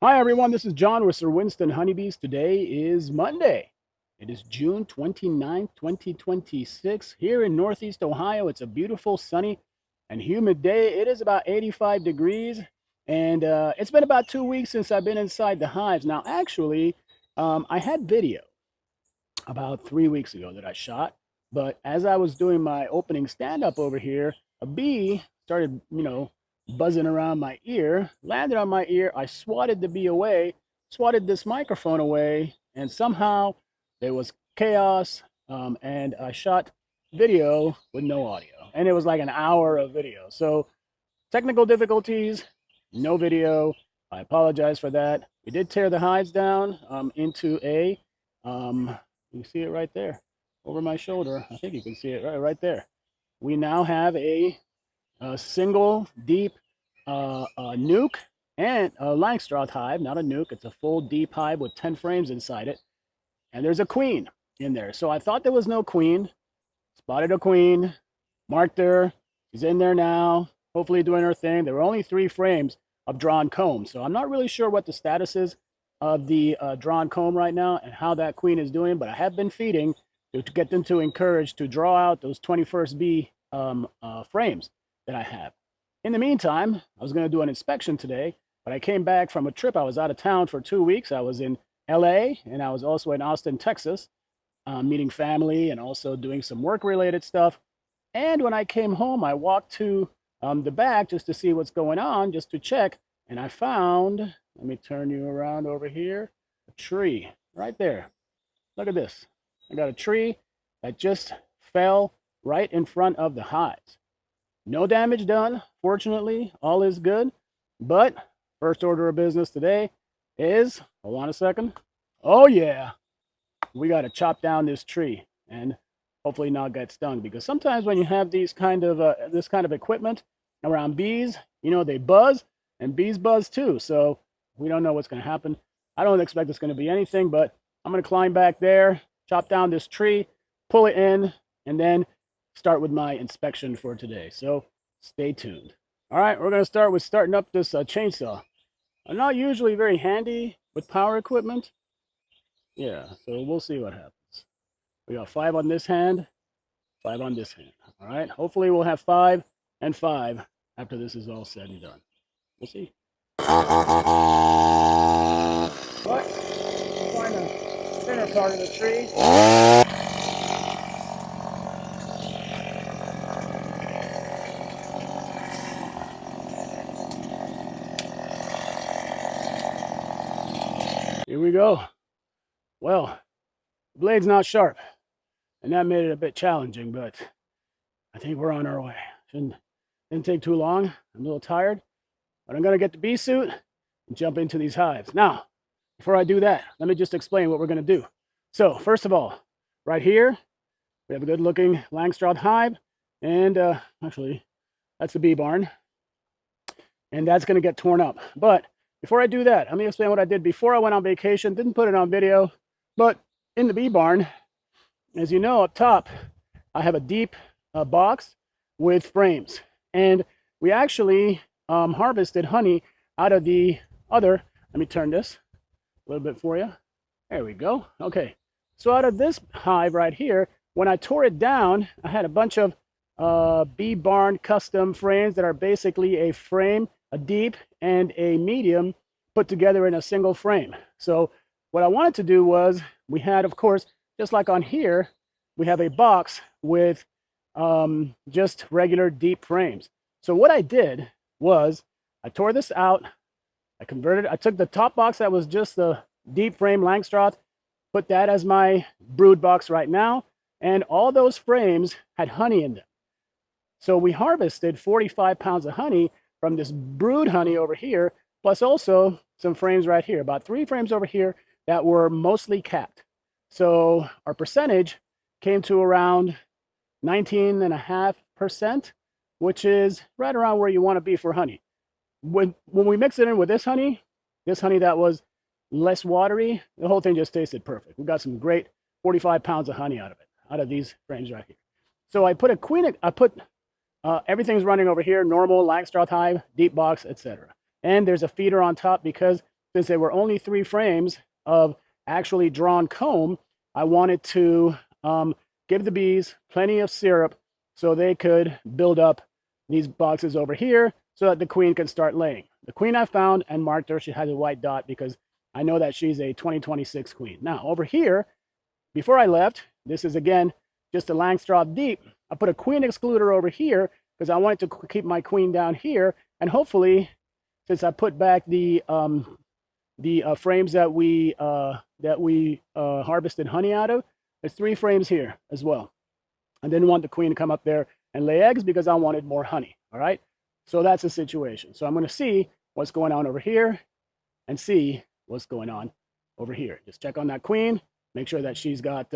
Hi, everyone. This is John with Sir Winston Honeybees. Today is Monday. It is June 29th, 2026. Here in Northeast Ohio, it's a beautiful, sunny, and humid day. It is about 85 degrees, and it's been about 2 weeks since I've been inside the hives. Now, actually, I had video about 3 weeks ago that I shot, but as I was doing my opening stand up over here, a bee started, buzzing around my ear, landed on my ear. I swatted the bee away, swatted this microphone away, and somehow there was chaos. And I shot video with no audio, and it was like an hour of video. So technical difficulties, no video. I apologize for that. We did tear the hives down into a, you see it right there over my shoulder. I think you can see it right there. We now have a single deep nuke and a Langstroth hive, not a nuke. It's a full deep hive with 10 frames inside it. And there's a queen in there. So I thought there was no queen. Spotted a queen, marked her. She's in there now, hopefully doing her thing. There were only 3 frames of drawn comb. So I'm not really sure what the status is of the drawn comb right now and how that queen is doing, but I have been feeding to get them to encourage to draw out those 21st bee frames that I have. In the meantime, I was going to do an inspection today, but I came back from a trip. I was out of town for 2 weeks. I was in LA and I was also in Austin, Texas, meeting family and also doing some work related stuff. And when I came home, I walked to the back just to see what's going on, just to check. And I found, let me turn you around over here, a tree right there. Look at this. I got a tree that just fell right in front of the hives. No damage done. Fortunately, all is good. But first order of business today is, hold on a second. Oh yeah, we got to chop down this tree and hopefully not get stung, because sometimes when you have these kind of this kind of equipment around bees, they buzz and bees buzz too. So we don't know what's going to happen. I don't expect it's going to be anything, but I'm going to climb back there, chop down this tree, pull it in, and then start with my inspection for today. So stay tuned. All right, we're going to start with starting up this chainsaw. I'm not usually very handy with power equipment. Yeah, so we'll see what happens. We got 5 on this hand, 5 on this hand. All right, hopefully we'll have 5 and 5 after this is all said and done. We'll see. But find a thinner part of the tree. Here we go. Well, the blade's not sharp, and that made it a bit challenging, but I think we're on our way. Didn't take too long. I'm a little tired, but I'm gonna get the bee suit and jump into these hives. Now, before I do that, let me just explain what we're gonna do. So first of all, right here, we have a good looking Langstroth hive, and actually, that's the bee barn, and that's gonna get torn up. But before I do that, let me explain what I did before I went on vacation. Didn't put it on video, but in the bee barn, as you know, up top, I have a deep box with frames. And we actually harvested honey out of the other, let me turn this a little bit for you. There we go. Okay. So out of this hive right here, when I tore it down, I had a bunch of bee barn custom frames that are basically a frame, a deep and a medium put together in a single frame. So what I wanted to do was, we had, of course, just like on here, we have a box with just regular deep frames. So what I did was I tore this out. I took the top box that was just the deep frame Langstroth, put that as my brood box right now, and all those frames had honey in them. So we harvested 45 pounds of honey from this brood honey over here, plus also some frames right here, about 3 frames over here that were mostly capped. So our percentage came to around 19.5%, which is right around where you want to be for honey. When we mix it in with this honey that was less watery, the whole thing just tasted perfect. We got some great 45 pounds of honey out of it, out of these frames right here. So I put everything's running over here, normal Langstroth hive, deep box, etc. And there's a feeder on top because since there were only 3 frames of actually drawn comb, I wanted to give the bees plenty of syrup so they could build up these boxes over here so that the queen can start laying. The queen I found and marked her, she has a white dot because I know that she's a 2026 queen. Now, over here, before I left, this is again just a Langstroth Deep. I put a queen excluder over here because I wanted to keep my queen down here, and hopefully, since I put back the frames that we harvested honey out of, there's 3 frames here as well. I didn't want the queen to come up there and lay eggs because I wanted more honey. All right, so that's the situation. So I'm going to see what's going on over here and see what's going on over here. Just check on that queen, make sure that she's got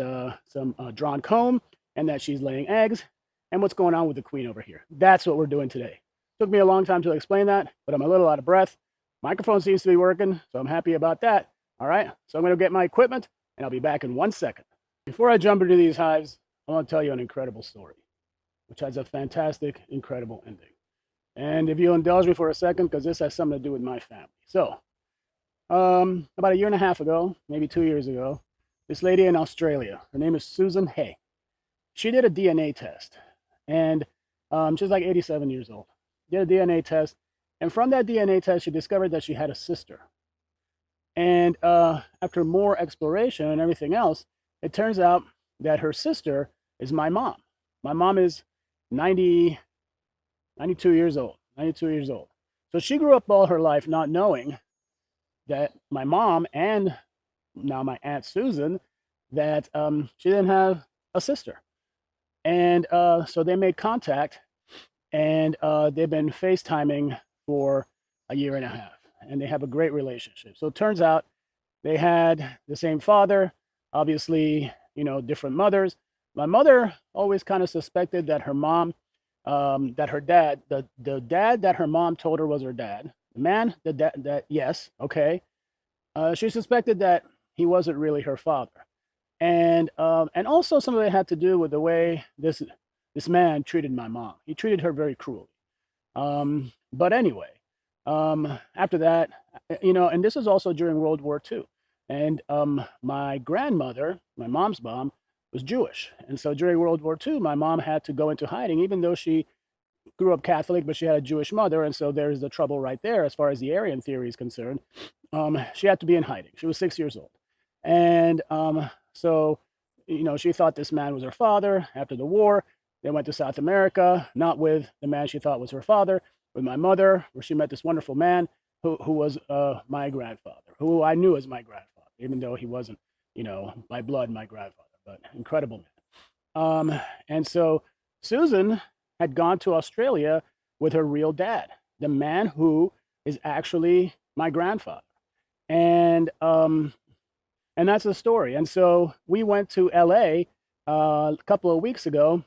some drawn comb and that she's laying eggs, and what's going on with the queen over here. That's what we're doing today. Took me a long time to explain that, but I'm a little out of breath. Microphone seems to be working, so I'm happy about that. All right, so I'm going to get my equipment, and I'll be back in 1 second. Before I jump into these hives, I want to tell you an incredible story, which has a fantastic, incredible ending. And if you'll indulge me for a second, because this has something to do with my family. So, about 1.5 years ago, maybe 2 years ago, this lady in Australia, her name is Susan Hay. She did a DNA test, and she's like 87 years old. Did a DNA test, and from that DNA test, she discovered that she had a sister. And after more exploration and everything else, it turns out that her sister is my mom. My mom is 92 years old. So she grew up all her life not knowing that my mom and now my Aunt Susan, that she didn't have a sister. And so they made contact, and they've been FaceTiming for 1.5 years, and they have a great relationship. So it turns out they had the same father, obviously, you know, different mothers. My mother always kind of suspected that her mom, that her dad, the dad that her mom told her was her dad, the man, yes, okay. She suspected that he wasn't really her father. And also some of it had to do with the way this man treated my mom. He treated her very cruelly. But anyway, after that, you know, and this is also during World War II. And my grandmother, my mom's mom, was Jewish. And so during World War II, my mom had to go into hiding, even though she grew up Catholic, but she had a Jewish mother. And so there's the trouble right there as far as the Aryan theory is concerned. She had to be in hiding. She was 6 years old. And so, you know, she thought this man was her father. After the war, they went to South America, not with the man she thought was her father, with my mother, where she met this wonderful man who was my grandfather, who I knew as my grandfather, even though he wasn't, you know, by blood my grandfather, but incredible man. And so Susan had gone to Australia with her real dad, the man who is actually my grandfather. And that's the story. And so we went to LA a couple of weeks ago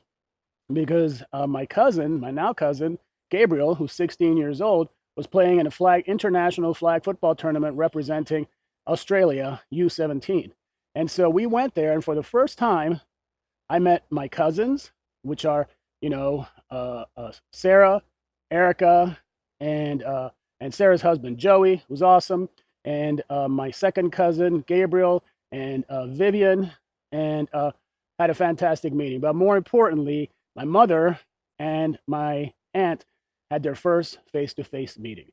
because my cousin, my now cousin, Gabriel, who's 16 years old, was playing in a international flag football tournament representing Australia, U17. And so we went there, and for the first time, I met my cousins, which are, you know, Sarah, Erica, and Sarah's husband, Joey, who's awesome, and my second cousin, Gabriel, and Vivian, and had a fantastic meeting. But more importantly, my mother and my aunt had their first face-to-face meeting.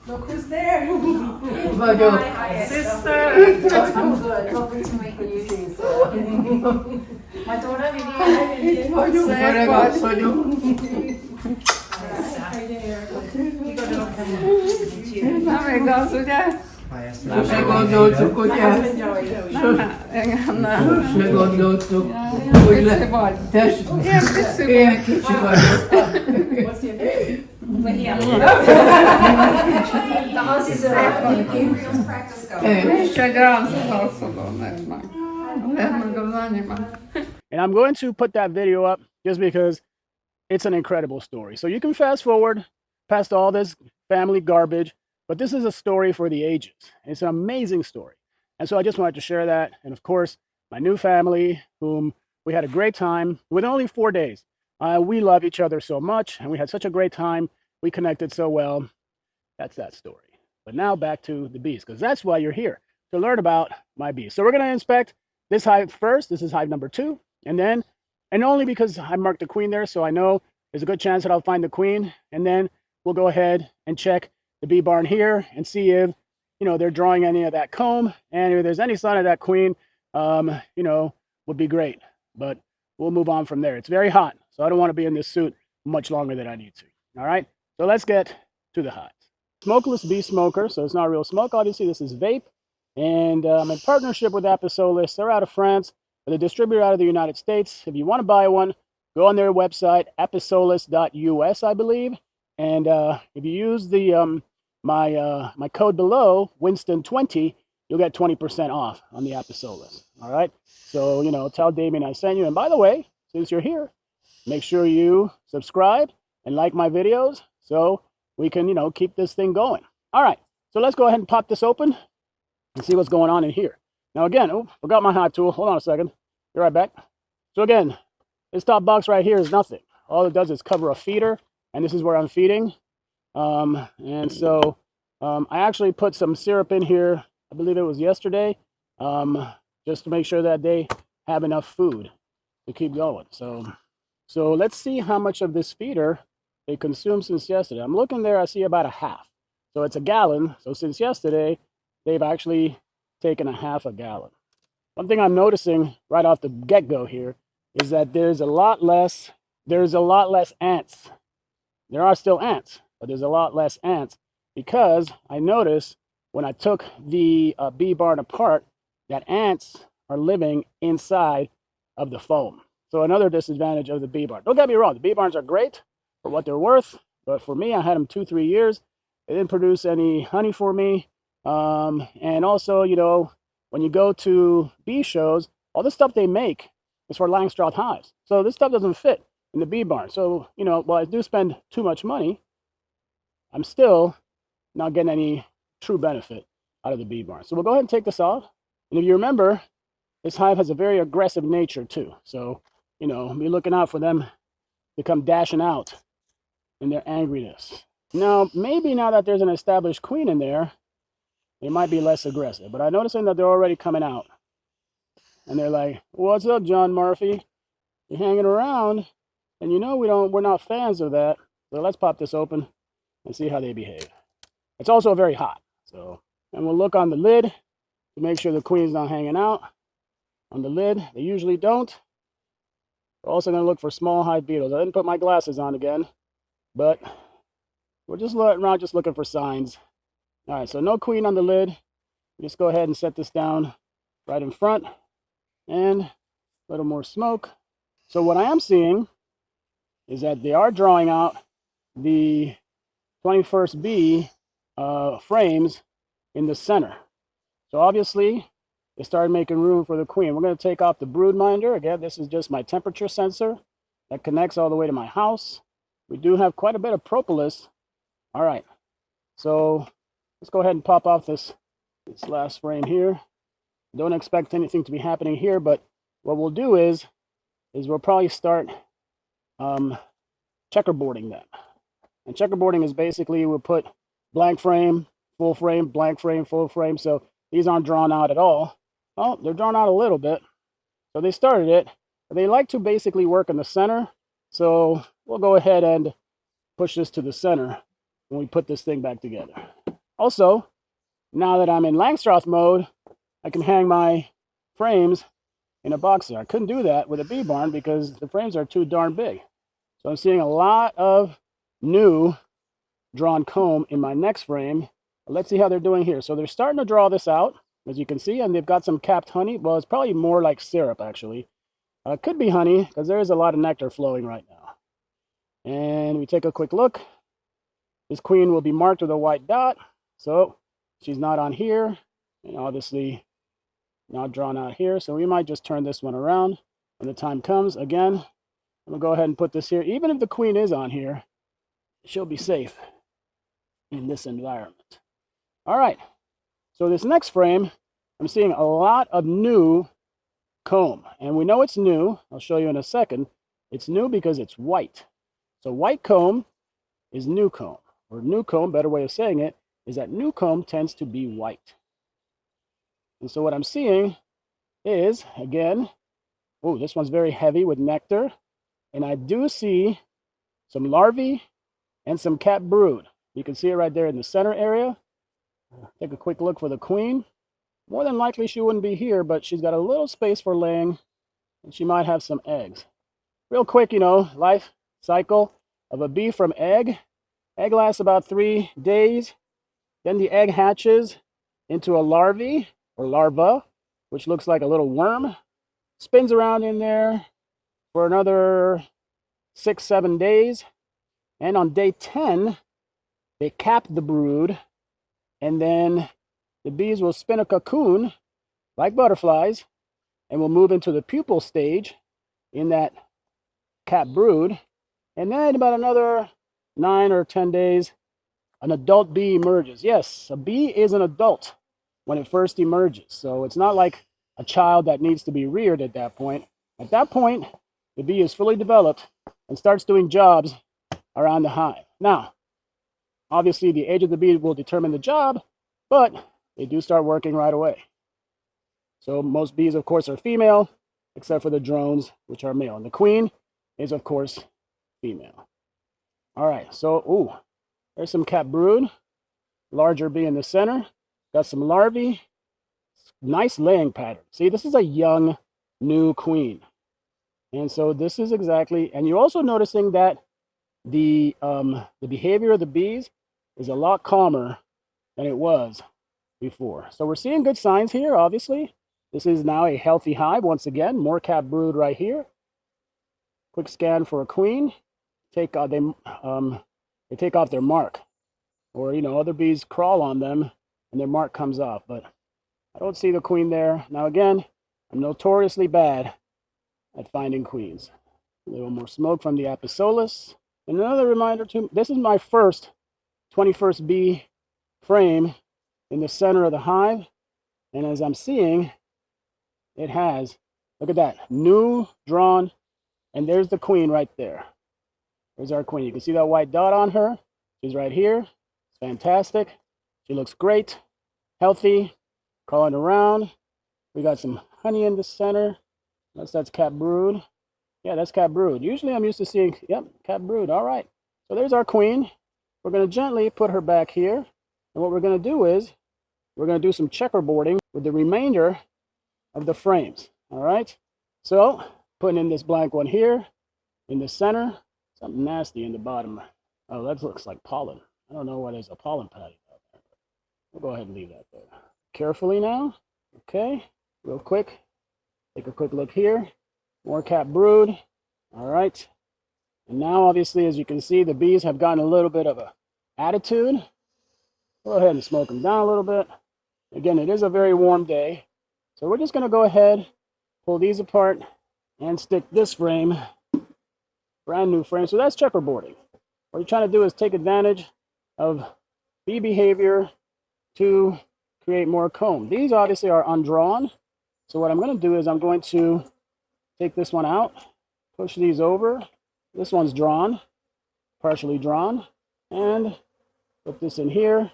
Look who's there. Hi, sister. I'm good. Lovely to meet you. My daughter Vivian. The house is Gabriel's practice go. And I'm going to put that video up just because it's an incredible story. So you can fast forward past all this family garbage, but this is a story for the ages. It's an amazing story. And so I just wanted to share that. And of course, my new family, whom We had a great time with only 4 days. We love each other so much, and we had such a great time. We connected so well. That's that story. But now back to the bees, because that's why you're here, to learn about my bees. So we're going to inspect this hive first. This is hive number 2. And only because I marked the queen there, so I know there's a good chance that I'll find the queen. And then we'll go ahead and check the bee barn here and see if, they're drawing any of that comb. And if there's any sign of that queen, would be great. But we'll move on from there. It's very hot, so I don't want to be in this suit much longer than I need to. All right, so let's get to the hives. Smokeless bee smoker, so it's not real smoke. Obviously, this is vape. And I'm in partnership with Apisolus. They're out of France, but the distributor out of the United States. If you want to buy one, go on their website, apisolus.us, I believe. And if you use the my code below, Winston20, you'll get 20% off on the Apisolus. All right. So, tell Damien I sent you. And by the way, since you're here, make sure you subscribe and like my videos so we can, keep this thing going. All right. So let's go ahead and pop this open and see what's going on in here. Now, again, forgot my hive tool. Hold on a second. Be right back. So again, this top box right here is nothing. All it does is cover a feeder, and this is where I'm feeding. And so I actually put some syrup in here. I believe it was yesterday, just to make sure that they have enough food to keep going. So let's see how much of this feeder they consumed since yesterday. I'm looking there, I see about a half. So it's a gallon. So since yesterday, they've actually taken a half a gallon. One thing I'm noticing right off the get-go here is that there's a lot less ants. There are still ants, but there's a lot less ants because I noticed when I took the bee barn apart that ants are living inside of the foam. So another disadvantage of the bee barn. Don't get me wrong, the bee barns are great for what they're worth, but for me, I had them 2-3 years. They didn't produce any honey for me. And also, when you go to bee shows, all the stuff they make is for Langstroth hives. So this stuff doesn't fit in the bee barn. So, while I do spend too much money, I'm still not getting any true benefit out of the bee barn. So we'll go ahead and take this off. And if you remember, this hive has a very aggressive nature too. So, be looking out for them to come dashing out in their angriness. Now, maybe now that there's an established queen in there, they might be less aggressive. But I'm noticing that they're already coming out. And they're like, "What's up, John Murphy? You're hanging around." And we're not fans of that. So let's pop this open and see how they behave. It's also very hot. And we'll look on the lid to make sure the queen's not hanging out on the lid. They usually don't. We're also going to look for small hive beetles. I didn't put my glasses on again, but we're just looking for signs. All right, so no queen on the lid. Just go ahead and set this down right in front and a little more smoke. So what I am seeing is that they are drawing out the 21st bee frames in the center. So obviously they started making room for the queen. We're going to take off the brood minder. Again, this is just my temperature sensor that connects all the way to my house. We do have quite a bit of propolis. All right, so let's go ahead and pop off this last frame here. Don't expect anything to be happening here, but what we'll do is we'll probably start checkerboarding them. And checkerboarding is basically we'll put blank frame, full frame, blank frame, full frame. So these aren't drawn out at all. Oh, they're drawn out a little bit. So they started it. They like to basically work in the center. So we'll go ahead and push this to the center when we put this thing back together. Also, now that I'm in Langstroth mode, I can hang my frames in a box there. I couldn't do that with a bee barn because the frames are too darn big. So I'm seeing a lot of new drawn comb in my next frame. Let's see how they're doing here. So they're starting to draw this out, as you can see, and they've got some capped honey. Well, it's probably more like syrup, actually. Could be honey, because there is a lot of nectar flowing right now. And we take a quick look. This queen will be marked with a white dot. So she's not on here, and obviously not drawn out here. So we might just turn this one around when the time comes. Again, I'm going to go ahead and put this here. Even if the queen is on here, she'll be safe in this environment. All right, so this next frame, I'm seeing a lot of new comb. And we know it's new. I'll show you in a second. It's new because it's white. So white comb is new comb. Or new comb, better way of saying it, is that new comb tends to be white. And so what I'm seeing is, again, oh, this one's very heavy with nectar. And I do see some larvae and some capped brood. You can see it right there in the center area. Take a quick look for the queen. More than likely she wouldn't be here, but she's got a little space for laying, and she might have some eggs. Real quick, life cycle of a bee from egg. Egg lasts about 3 days. Then the egg hatches into a larvae or larva, which looks like a little worm. Spins around in there for another 6-7 days. And on day 10, they cap the brood, and then the bees will spin a cocoon like butterflies and will move into the pupal stage in that capped brood. And then about another 9 or 10 days, an adult bee emerges. Yes, a bee is an adult when it first emerges. So it's not like a child that needs to be reared at that point. At that point, the bee is fully developed and starts doing jobs around the hive. Now, obviously the age of the bee will determine the job, but they do start working right away. So most bees, of course, are female, except for the drones, which are male. And the queen is, of course, female. All right, so, there's some capped brood, larger bee in the center, got some larvae, nice laying pattern. See, this is a young, new queen. And so this is exactly, and you're also noticing that the behavior of the bees is a lot calmer than it was before. So we're seeing good signs here, obviously. This is now a healthy hive. Once again, more capped brood right here. Quick scan for a queen. They take off their mark, or other bees crawl on them and their mark comes off, but I don't see the queen there. Now again, I'm notoriously bad at finding queens. A little more smoke from the Apisolus. And another reminder too, this is my first 21st bee frame in the center of the hive. And as I'm seeing, it has, look at that, new drawn, and there's the queen right there. There's our queen. You can see that white dot on her. She's right here. It's fantastic. She looks great, healthy, crawling around. We got some honey in the center. That's capped brood. Yeah, that's capped brood. Usually I'm used to seeing, yep, capped brood. All right. So there's our queen. We're going to gently put her back here. And what we're going to do is we're going to do some checkerboarding with the remainder of the frames. All right. So putting in this blank one here in the center. Something nasty in the bottom. Oh, that looks like pollen. I don't know what is a pollen patty out there. We'll go ahead and leave that there. Carefully now. Okay. Real quick. Take a quick look here. More capped brood. All right. And now, obviously, as you can see, the bees have gotten a little bit of a attitude. Go ahead and smoke them down a little bit. Again, it is a very warm day. So we're just going to go ahead, pull these apart, and stick this frame, brand new frame. So that's checkerboarding. What you're trying to do is take advantage of bee behavior to create more comb. These obviously are undrawn. So what I'm going to do is I'm going to take this one out, push these over. This one's drawn, partially drawn, and put this in here.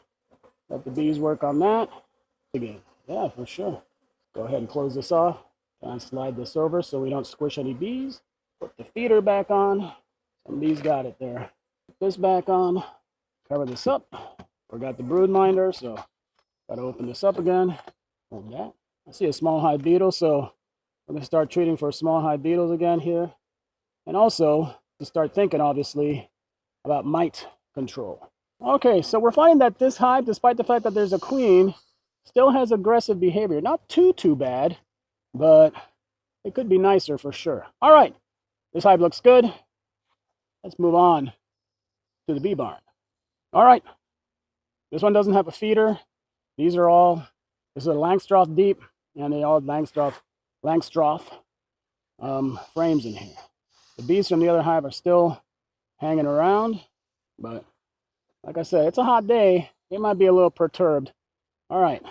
Let the bees work on that. Again, yeah, for sure. Go ahead and close this off and slide this over so we don't squish any bees. Put the feeder back on. Some bees got it there. Put this back on. Cover this up. Forgot the brood minder, so gotta open this up again. Hold that. I see a small hive beetle, so I'm gonna start treating for small hive beetles again here. And also to start thinking, obviously, about mite control. Okay, so we're finding that this hive, despite the fact that there's a queen, still has aggressive behavior. Not too bad, but it could be nicer for sure. All right, this hive looks good. Let's move on to the bee barn. All right, this one doesn't have a feeder. These are all, this is a Langstroth deep, and they all Langstroth frames in here. The bees from the other hive are still hanging around, but like I said, it's a hot day. They might be a little perturbed. All right,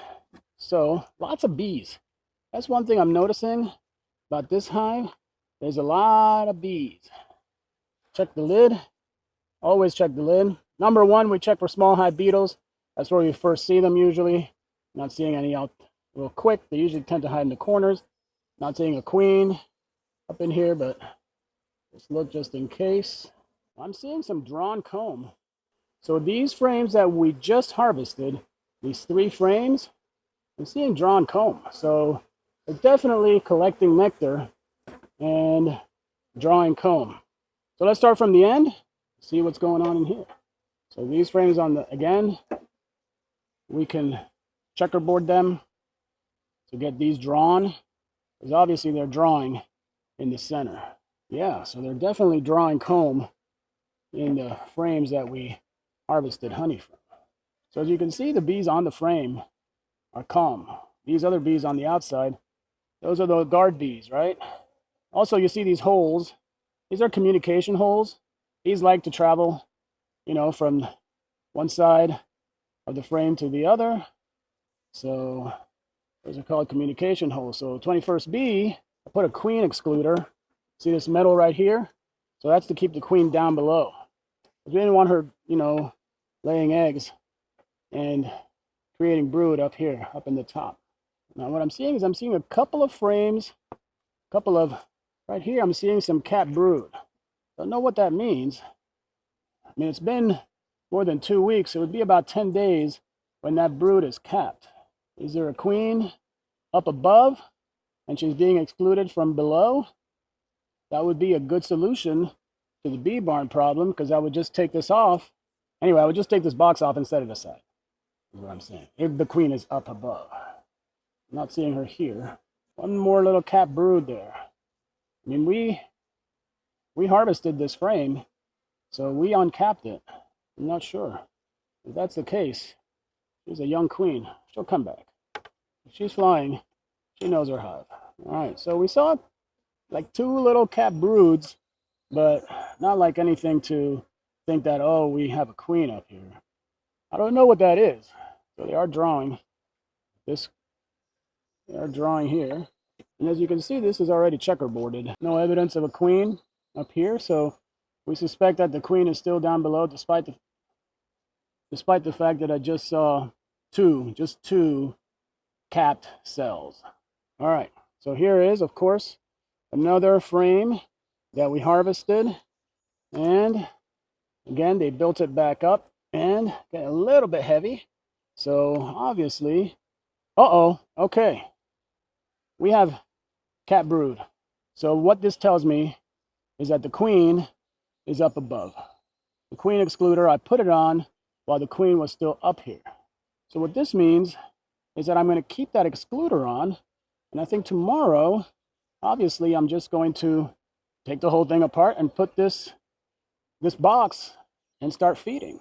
so lots of bees. That's one thing I'm noticing. about this hive, there's a lot of bees. Check the lid. Always check the lid. Number one, we check for small hive beetles. That's where we first see them usually. Not seeing any out real quick. They usually tend to hide in the corners. Not seeing a queen up in here, but let's look just in case. I'm seeing some drawn comb. So these frames that we just harvested, these 3 frames, I'm seeing drawn comb. So they're definitely collecting nectar and drawing comb. So let's start from the end, see what's going on in here. So these frames on the, again, we can checkerboard them to get these drawn, because obviously they're drawing in the center. Yeah, so they're definitely drawing comb in the frames that we harvested honey from. So as you can see, the bees on the frame are calm. These other bees on the outside, those are the guard bees, right? Also, you see these holes. These are communication holes. Bees like to travel, you know, from one side of the frame to the other. So those are called communication holes. So 21st bee, I put a queen excluder. See this metal right here? So that's to keep the queen down below. We didn't want her, you know, laying eggs and creating brood up here, up in the top. Now what I'm seeing is I'm seeing a couple of frames, right here I'm seeing some capped brood. Don't know what that means. I mean, it's been more than 2 weeks. It would be about 10 days when that brood is capped. Is there a queen up above and she's being excluded from below? That would be a good solution to the bee barn problem, because I would just take this off. Anyway, I would just take this box off and set it aside, is what I'm saying. If the queen is up above. I'm not seeing her here. One more little capped brood there. I mean, we harvested this frame, so we uncapped it. I'm not sure. If that's the case, she's a young queen. She'll come back. If she's flying, she knows her hive. All right, so we saw like 2 little capped broods, but not like anything to think that, oh, we have a queen up here. I don't know what that is. So they are drawing this. They are drawing here. And as you can see, this is already checkerboarded. No evidence of a queen up here, so we suspect that the queen is still down below, despite the fact that I just saw just two capped cells. All right, so here is, of course, another frame that we harvested, and again they built it back up and got a little bit heavy. So obviously, okay, we have capped brood. So what this tells me is that the queen is up above. The queen excluder, I put it on while the queen was still up here. So what this means is that I'm going to keep that excluder on, and I think tomorrow, obviously, I'm just going to take the whole thing apart and put this box and start feeding.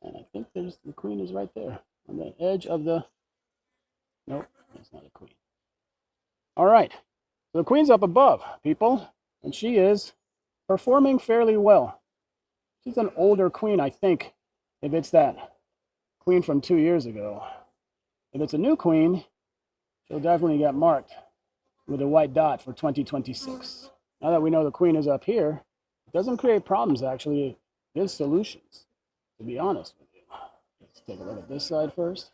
And I think the queen is right there on the edge of the, nope, that's not a queen. All right, so the queen's up above, people, and she is performing fairly well. She's an older queen, I think, if it's that queen from 2 years ago. If it's a new queen, she'll definitely get marked with a white dot for 2026. Now that we know the queen is up here, it doesn't create problems, actually. It gives solutions, to be honest with you. Let's take a look at this side first.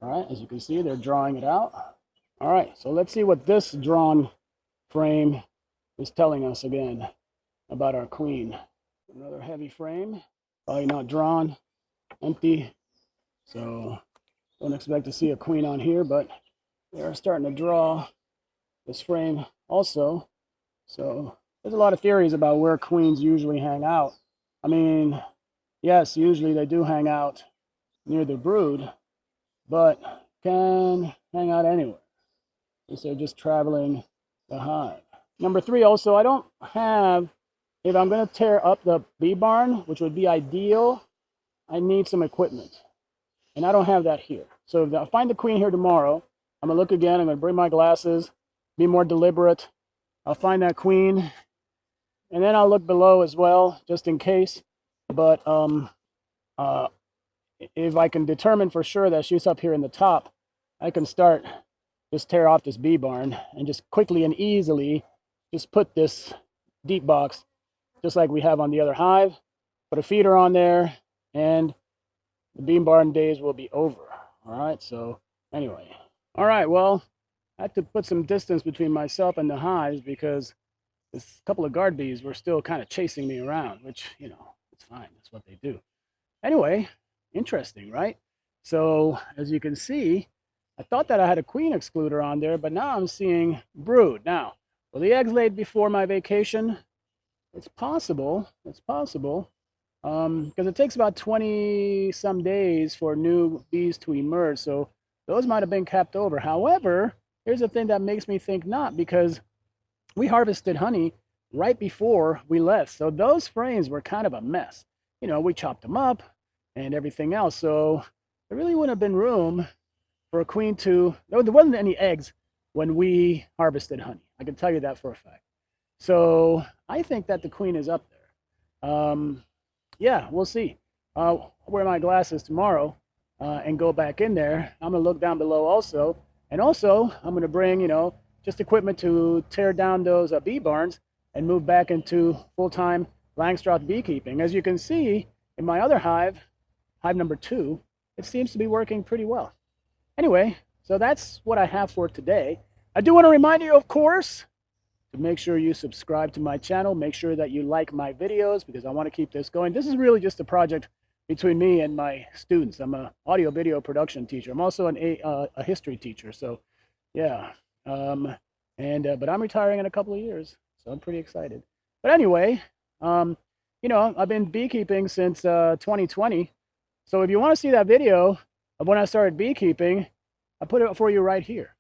All right, as you can see, they're drawing it out. All right, so let's see what this drawn frame is telling us again about our queen. Another heavy frame, probably not drawn, empty. So don't expect to see a queen on here, but they're starting to draw this frame also. So there's a lot of theories about where queens usually hang out. I mean, yes, usually they do hang out near the brood, but can hang out anywhere. So they're just traveling the hive. Number 3, also, I don't have, if I'm going to tear up the bee barn, which would be ideal, I need some equipment. And I don't have that here. So if I find the queen here tomorrow, I'm going to look again. I'm going to bring my glasses, be more deliberate. I'll find that queen. And then I'll look below as well, just in case. But if I can determine for sure that she's up here in the top, I can start just tear off this bee barn and just quickly and easily just put this deep box just like we have on the other hive, put a feeder on there, and the bean barn days will be over. All right, so anyway. All right, well, I had to put some distance between myself and the hives because this couple of guard bees were still kind of chasing me around, which, you know, it's fine. That's what they do. Anyway, interesting, right? So as you can see, I thought that I had a queen excluder on there, but now I'm seeing brood. Now, were the eggs laid before my vacation? It's possible. It's possible. Because it takes about 20 some days for new bees to emerge. So those might have been kept over. However, here's the thing that makes me think not, because we harvested honey right before we left. So those frames were kind of a mess. You know, we chopped them up and everything else. So there really wouldn't have been room for a queen to, there wasn't any eggs when we harvested honey. I can tell you that for a fact. So I think that the queen is up there. Yeah, we'll see. I'll wear my glasses tomorrow and go back in there. I'm gonna look down below also. And also I'm gonna bring, you know, just equipment to tear down those bee barns and move back into full-time Langstroth beekeeping. As you can see in my other hive, hive number 2, it seems to be working pretty well. Anyway, so that's what I have for today. I do want to remind you, of course, to make sure you subscribe to my channel. Make sure that you like my videos because I want to keep this going. This is really just a project between me and my students. I'm an audio video production teacher. I'm also a history teacher. So yeah, but I'm retiring in a couple of years, so I'm pretty excited. But anyway, you know, I've been beekeeping since 2020. So if you want to see that video of when I started beekeeping, I put it for you right here.